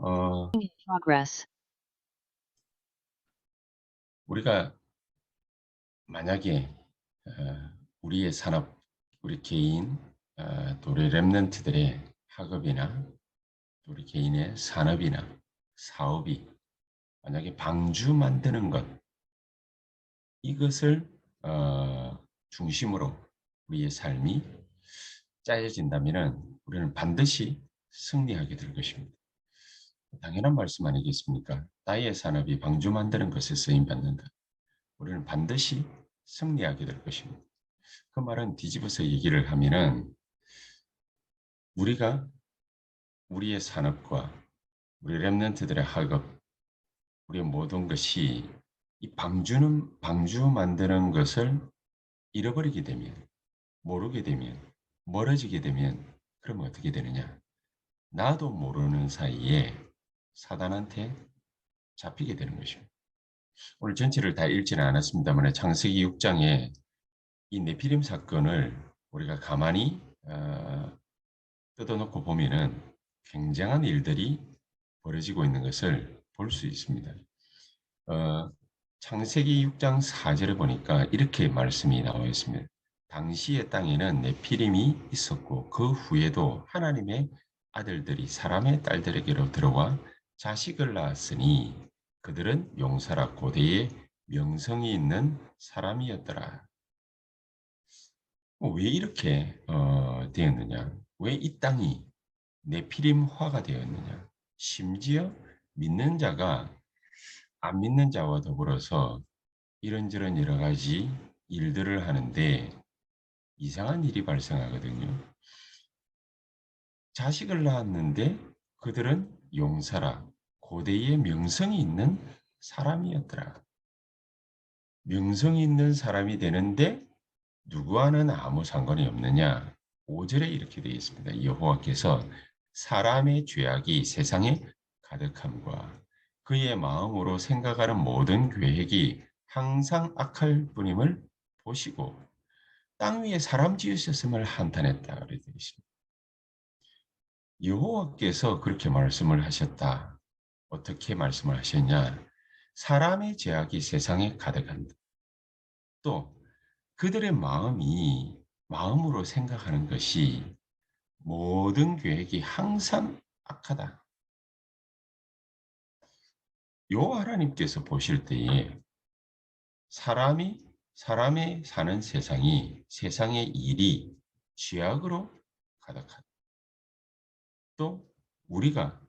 어, progress. 우리가 만약에 우리의 산업, 우리 개인, 또 우리 랩런트들의 학업이나 또 우리 개인의 산업이나 사업이 만약에 방주 만드는 것, 이것을 중심으로 우리의 삶이 짜여진다면 우리는 반드시 승리하게 될 것입니다. 당연한 말씀 아니겠습니까? 나의 산업이 방주 만드는 것에 쓰임받는다. 우리는 반드시 승리하게 될 것입니다. 그 말은 뒤집어서 얘기를 하면은 우리가 우리의 산업과 우리 랩런트들의 학업, 우리의 모든 것이 이 방주 만드는 것을 잃어버리게 되면, 모르게 되면, 멀어지게 되면, 그러면 어떻게 되느냐? 나도 모르는 사이에 사단한테 잡히게 되는 것입니다. 오늘 전체를 다 읽지는 않았습니다만 창세기 6장에 이 네피림 사건을 우리가 가만히 뜯어놓고 보면은 굉장한 일들이 벌어지고 있는 것을 볼 수 있습니다. 어, 창세기 6장 4절에 보니까 이렇게 말씀이 나와 있습니다. 당시의 땅에는 네피림이 있었고 그 후에도 하나님의 아들들이 사람의 딸들에게로 들어와 자식을 낳았으니 그들은 용사라 고대의 명성이 있는 사람이었더라. 왜 이렇게 되었느냐? 왜 이 땅이 네피림화가 되었느냐? 심지어 믿는 자가 안 믿는 자와 더불어서 이런저런 여러 가지 일들을 하는데 이상한 일이 발생하거든요. 자식을 낳았는데 그들은 용사라 고대의 명성이 있는 사람이었더라. 명성이 있는 사람이 되는데 누구와는 아무 상관이 없느냐? 5절에 이렇게 되어 있습니다. 여호와께서 사람의 죄악이 세상에 가득함과 그의 마음으로 생각하는 모든 계획이 항상 악할 뿐임을 보시고 땅 위에 사람 지으셨음을 한탄했다. 그래 되어 있습니다. 여호와께서 그렇게 말씀을 하셨다. 어떻게 말씀을 하셨냐? 사람의 죄악이 세상에 가득한다. 또 그들의 마음으로 생각하는 것이 모든 계획이 항상 악하다. 요 하나님께서 보실 때에 사람이 사는 세상의 일이 죄악으로 가득하다. 또 우리가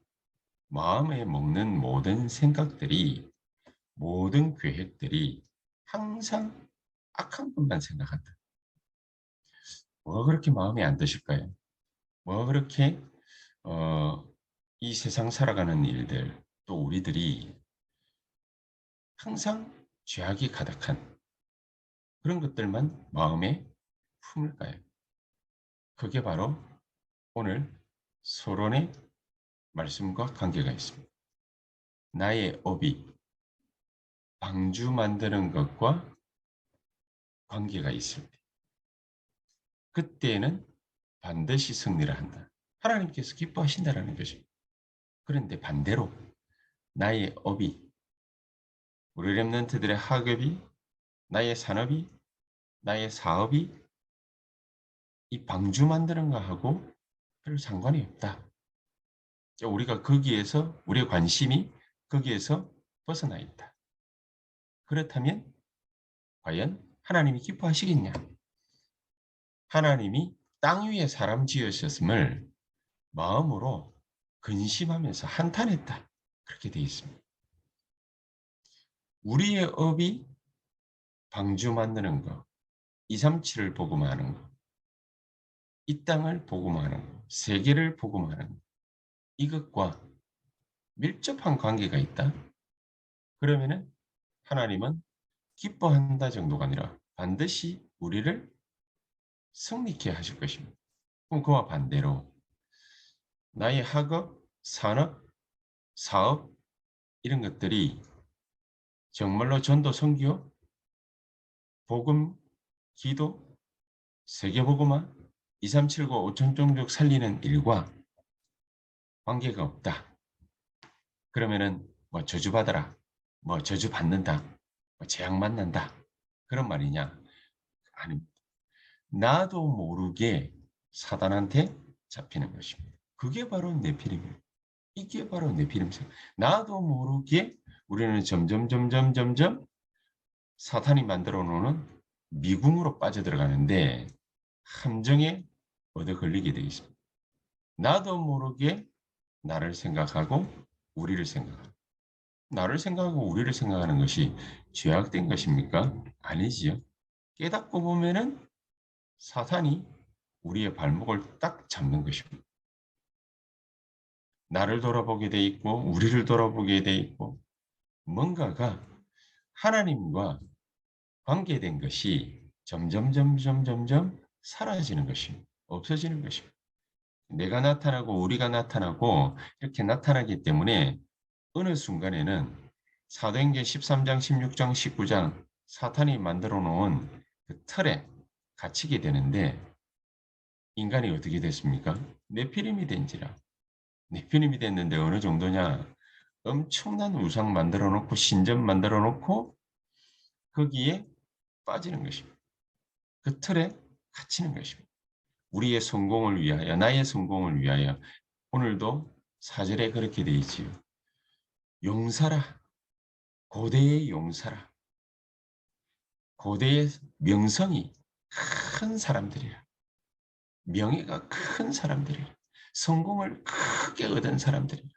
마음에 먹는 모든 생각들이 모든 계획들이 항상 악한 것만 생각한다. 뭐가 그렇게 마음에 안 드실까요? 뭐가 그렇게 어, 이 세상 살아가는 일들 또 우리들이 항상 죄악이 가득한 그런 것들만 마음에 품을까요? 그게 바로 오늘 서론의 말씀과 관계가 있습니다. 나의 업이 방주 만드는 것과 관계가 있을 때 그때에는 반드시 승리를 한다. 하나님께서 기뻐하신다라는 것입니다. 그런데 반대로 나의 업이 우리 랩런트들의 학업이 나의 산업이 나의 사업이 이 방주 만드는 거하고 별 상관이 없다. 우리가 거기에서 우리의 관심이 거기에서 벗어나 있다. 그렇다면 과연 하나님이 기뻐하시겠냐? 하나님이 땅 위에 사람 지으셨음을 마음으로 근심하면서 한탄했다. 그렇게 되어 있습니다. 우리의 업이 방주 만드는 거, 237을 복음하는 거, 이 땅을 복음하는 거, 세계를 복음하는 거, 이것과 밀접한 관계가 있다. 그러면은 하나님은 기뻐한다 정도가 아니라 반드시 우리를 승리케 하실 것입니다. 그럼 그와 반대로 나의 학업, 산업, 사업 이런 것들이 정말로 전도, 선교, 복음, 기도, 세계복음화, 2379 5천 종족 살리는 일과 관계가 없다. 그러면은 뭐 저주받아라, 뭐 저주받는다, 뭐 재앙 만난다 그런 말이냐? 아닙니다. 나도 모르게 사단한테 잡히는 것입니다. 그게 바로 네피림이에요. 이게 바로 네피림이에요. 나도 모르게 우리는 점점 사탄이 만들어 놓는 미궁으로 빠져들어가는데 함정에 얻어 걸리게 되어 있습니다. 나도 모르게 나를 생각하고 우리를 생각하고 나를 생각하고 우리를 생각하는 것이 죄악된 것입니까? 아니지요. 깨닫고 보면은 사탄이 우리의 발목을 딱 잡는 것입니다. 나를 돌아보게 돼 있고 우리를 돌아보게 돼 있고 뭔가가 하나님과 관계된 것이 점점 사라지는 것입니다. 없어지는 것입니다. 내가 나타나고 우리가 나타나고 이렇게 나타나기 때문에 어느 순간에는 사도행전 13장, 16장, 19장 사탄이 만들어 놓은 그 틀에 갇히게 되는데 인간이 어떻게 됐습니까? 네피림이 된지라. 네피림이 됐는데 어느 정도냐? 엄청난 우상 만들어 놓고 신전 만들어 놓고 거기에 빠지는 것입니다. 그 틀에 갇히는 것입니다. 우리의 성공을 위하여 나의 성공을 위하여 오늘도 사절에 그렇게 되어 있지요. 용사라 고대의 용사라 고대의 명성이 큰 사람들이라 명예가 큰 사람들이라 성공을 크게 얻은 사람들이라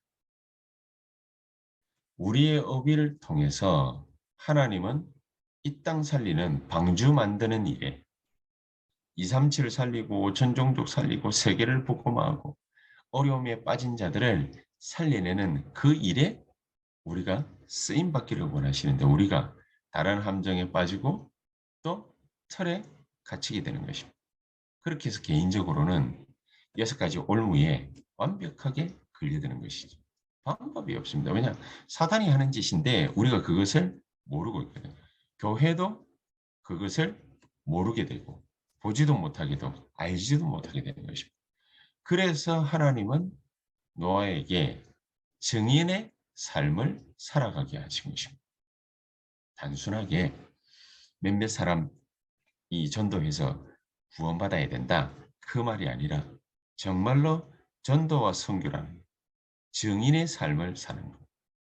우리의 어비를 통해서 하나님은 이 땅 살리는 방주 만드는 일에 237 살리고 천종족 살리고 세계를 복음화하고 어려움에 빠진 자들을 살려내는 그 일에 우리가 쓰임 받기를 원하시는데 우리가 다른 함정에 빠지고 또 틀에 갇히게 되는 것입니다. 그렇게 해서 개인적으로는 6가지 올무에 완벽하게 걸려드는 것이죠. 방법이 없습니다. 왜냐? 사단이 하는 짓인데 우리가 그것을 모르고 있거든요. 교회도 그것을 모르게 되고 보지도 못하게도 알지도 못하게 되는 것입니다. 그래서 하나님은 노아에게 증인의 삶을 살아가게 하신 것입니다. 단순하게 몇몇 사람이 전도해서 구원받아야 된다. 그 말이 아니라 정말로 전도와 선교라는 증인의 삶을 사는 것.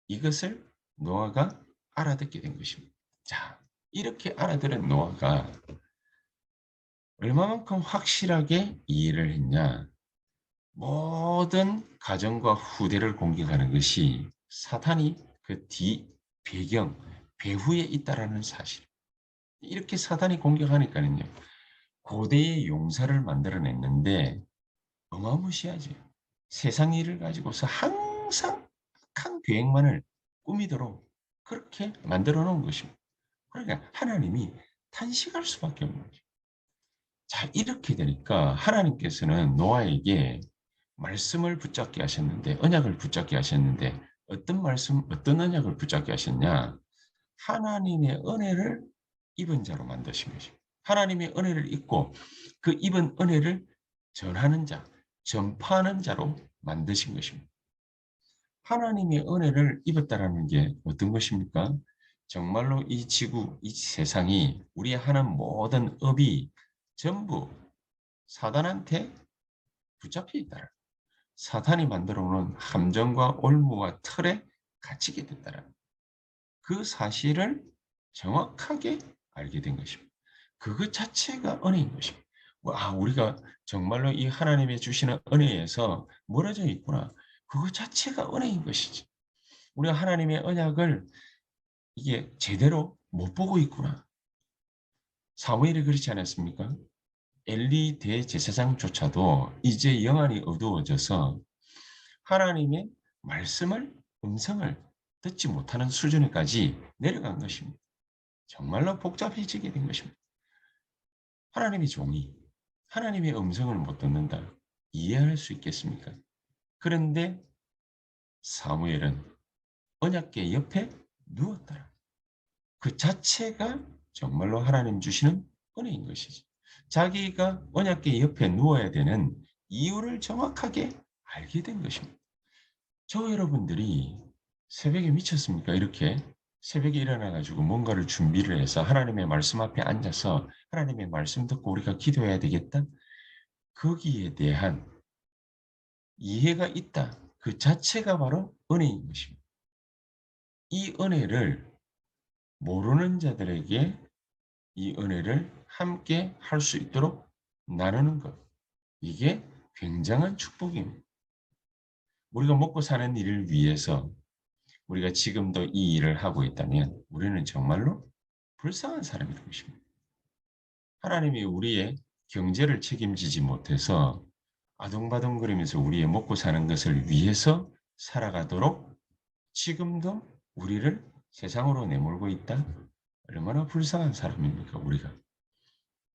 이것을 노아가 알아듣게 된 것입니다. 자, 이렇게 알아들은 노아가 얼마만큼 확실하게 이해를 했냐. 모든 가정과 후대를 공격하는 것이 사탄이 그 뒤 배경, 배후에 있다라는 사실. 이렇게 사탄이 공격하니까는요. 고대의 용사를 만들어냈는데 어마무시하죠. 세상 일을 가지고서 항상 악한 계획만을 꾸미도록 그렇게 만들어 놓은 것입니다. 그러니까 하나님이 탄식할 수밖에 없는 거죠. 자, 이렇게 되니까 하나님께서는 노아에게 말씀을 붙잡게 하셨는데, 언약을 붙잡게 하셨는데, 어떤 말씀, 어떤 언약을 붙잡게 하셨냐? 하나님의 은혜를 입은 자로 만드신 것입니다. 하나님의 은혜를 입고 그 입은 은혜를 전하는 자, 전파하는 자로 만드신 것입니다. 하나님의 은혜를 입었다라는 게 어떤 것입니까? 정말로 이 지구, 이 세상이 우리 하는 모든 업이 전부 사단한테 붙잡혀 있다라. 사탄이 만들어 놓은 함정과 올무와 틀에 갇히게 됐다라. 그 사실을 정확하게 알게 된 것입니다. 그것 자체가 은혜인 것입니다. 우리가 정말로 이 하나님이 주시는 은혜에서 멀어져 있구나. 그것 자체가 은혜인 것이지. 우리가 하나님의 언약을 이게 제대로 못 보고 있구나. 사무엘이 그렇지 않았습니까? 엘리 대제사장조차도 이제 영안이 어두워져서 하나님의 말씀을 음성을 듣지 못하는 수준까지 내려간 것입니다. 정말로 복잡해지게 된 것입니다. 하나님의 종이 하나님의 음성을 못 듣는다. 이해할 수 있겠습니까? 그런데 사무엘은 언약궤 옆에 누웠더라. 그 자체가 정말로 하나님 주시는 은혜인 것이지. 자기가 언약궤 옆에 누워야 되는 이유를 정확하게 알게 된 것입니다. 저 여러분들이 새벽에 미쳤습니까? 이렇게 새벽에 일어나 가지고 뭔가를 준비를 해서 하나님의 말씀 앞에 앉아서 하나님의 말씀 듣고 우리가 기도해야 되겠다. 거기에 대한 이해가 있다. 그 자체가 바로 은혜인 것입니다. 이 은혜를 모르는 자들에게 이 은혜를 함께 할 수 있도록 나누는 것. 이게 굉장한 축복입니다. 우리가 먹고 사는 일을 위해서 우리가 지금도 이 일을 하고 있다면 우리는 정말로 불쌍한 사람일 것입니다. 하나님이 우리의 경제를 책임지지 못해서 아둥바둥거리면서 우리의 먹고 사는 것을 위해서 살아가도록 지금도 우리를 세상으로 내몰고 있다? 얼마나 불쌍한 사람입니까, 우리가.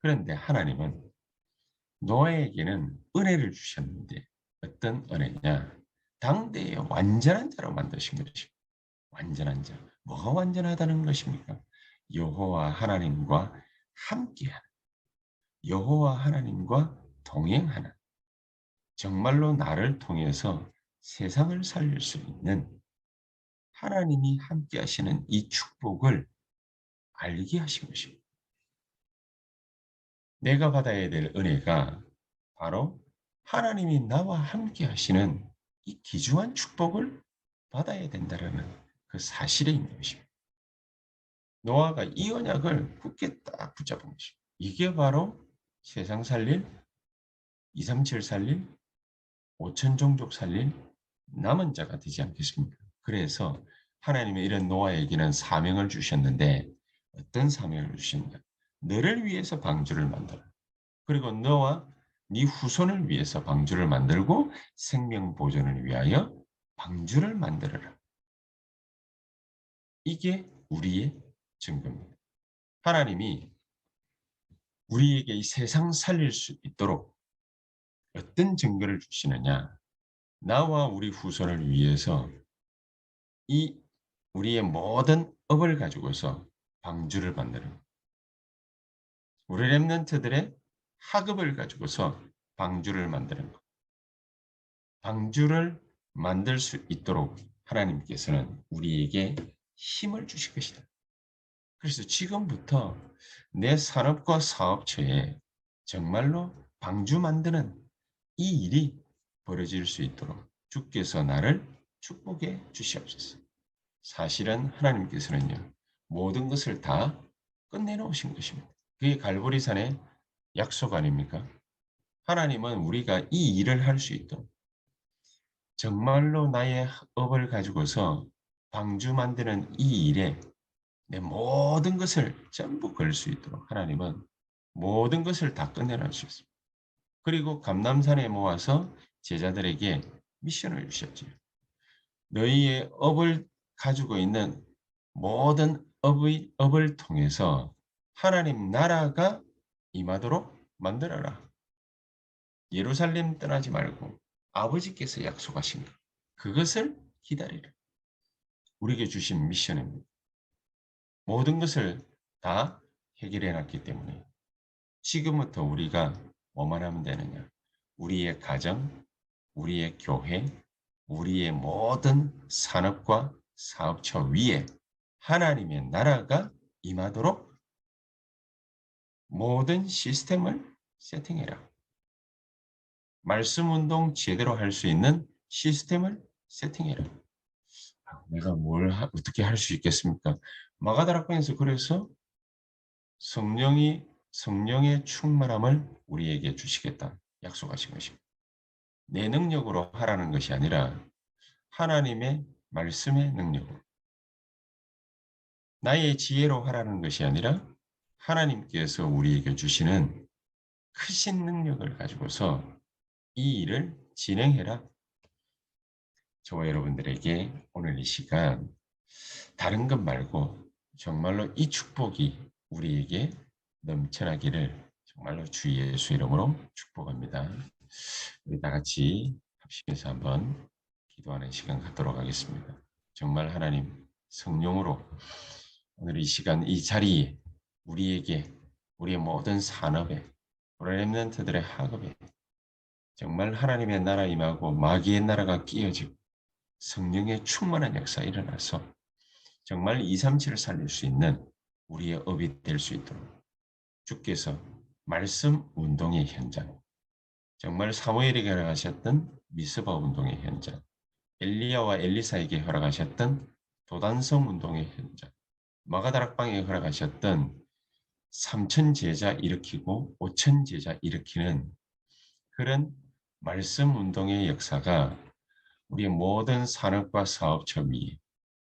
그런데 하나님은 노아에게는 은혜를 주셨는데 어떤 은혜냐? 당대의 완전한 자로 만드신 것입니다. 완전한 자. 뭐가 완전하다는 것입니까? 여호와 하나님과 함께하는, 여호와 하나님과 동행하는, 정말로 나를 통해서 세상을 살릴 수 있는 하나님이 함께 하시는 이 축복을 알게 하신 것입니다. 내가 받아야 될 은혜가 바로 하나님이 나와 함께 하시는 이 귀중한 축복을 받아야 된다는 그 사실에 있는 것입니다. 노아가 이 언약을 굳게 딱 붙잡은 것입니다. 이게 바로 세상 살릴, 237 살릴, 5천 종족 살릴 남은 자가 되지 않겠습니까? 그래서 하나님의 이런 노아에게는 사명을 주셨는데 어떤 사명을 주셨냐? 너를 위해서 방주를 만들어. 그리고 너와 네 후손을 위해서 방주를 만들고 생명 보존을 위하여 방주를 만들어라. 이게 우리의 증거입니다. 하나님이 우리에게 이 세상 살릴 수 있도록 어떤 증거를 주시느냐? 나와 우리 후손을 위해서 이 우리의 모든 업을 가지고서 방주를 만드는, 우리 렘넌트들의 학업을 가지고서 방주를 만드는 것. 방주를 만들 수 있도록 하나님께서는 우리에게 힘을 주실 것이다. 그래서 지금부터 내 산업과 사업처에 정말로 방주 만드는 이 일이 벌어질 수 있도록 주께서 나를 축복해 주시옵소서. 사실은 하나님께서는요, 모든 것을 다 끝내놓으신 것입니다. 그게 갈보리산의 약속 아닙니까? 하나님은 우리가 이 일을 할 수 있도록 정말로 나의 업을 가지고서 방주 만드는 이 일에 내 모든 것을 전부 걸 수 있도록 하나님은 모든 것을 다 끝내놓을 수 있습니다. 그리고 감람산에 모아서 제자들에게 미션을 주셨지요. 너희의 업을 가지고 있는 모든 업을 통해서 하나님 나라가 임하도록 만들어라. 예루살렘 떠나지 말고 아버지께서 약속하신 것, 그것을 기다리라. 우리에게 주신 미션입니다. 모든 것을 다 해결해 놨기 때문에 지금부터 우리가 뭐만 하면 되느냐? 우리의 가정, 우리의 교회, 우리의 모든 산업과 사업처 위에 하나님의 나라가 임하도록 모든 시스템을 세팅해라. 말씀 운동 제대로 할 수 있는 시스템을 세팅해라. 내가 어떻게 할 수 있겠습니까? 마가다락방에서 그래서 성령의 충만함을 우리에게 주시겠다 약속하신 것입니다. 내 능력으로 하라는 것이 아니라 하나님의 말씀의 능력으로, 나의 지혜로 하라는 것이 아니라 하나님께서 우리에게 주시는 크신 능력을 가지고서 이 일을 진행해라. 저와 여러분들에게 오늘 이 시간 다른 것 말고 정말로 이 축복이 우리에게 넘쳐나기를 정말로 주 예수 이름으로 축복합니다. 우리 다 같이 합심해서 한번 기도하는 시간 갖도록 하겠습니다. 정말 하나님 성령으로 오늘 이 시간 이 자리에 우리에게 우리의 모든 산업에 우리 렘넌트들의 학업에 정말 하나님의 나라 임하고 마귀의 나라가 끼어지고 성령의 충만한 역사 일어나서 정말 237을 살릴 수 있는 우리의 업이 될 수 있도록 주께서 말씀 운동의 현장, 정말 사무엘에게 허락하셨던 미스바 운동의 현장, 엘리야와 엘리사에게 허락하셨던 도단성 운동의 현장, 마가다락방에 허락하셨던 3천 제자 일으키고 5천 제자 일으키는 그런 말씀 운동의 역사가 우리의 모든 산업과 사업처 위에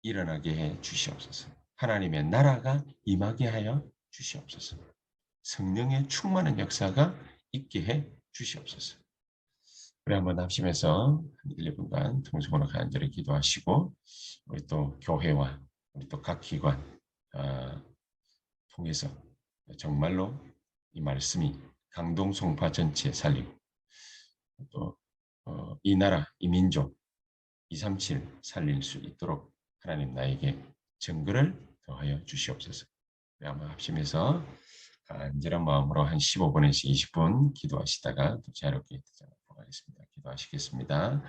일어나게 해 주시옵소서. 하나님의 나라가 임하게 하여 주시옵소서. 성령의 충만한 역사가 있게 해 주시옵소서. 우리 한번 합심해서 1, 2분간 통성으로 간절히 기도하시고 우리 또 교회와 우리 또 각 기관 통해서 정말로 이 말씀이 강동 송파 전체에 살리고 또 이 나라, 이 민족 237 살릴 수 있도록 하나님 나에게 증거를 더하여 주시옵소서. 우리 한번 합심해서 간절한 마음으로 한 15분에서 20분 기도하시다가 또 자유롭게 하겠습니다. 기도하시겠습니다.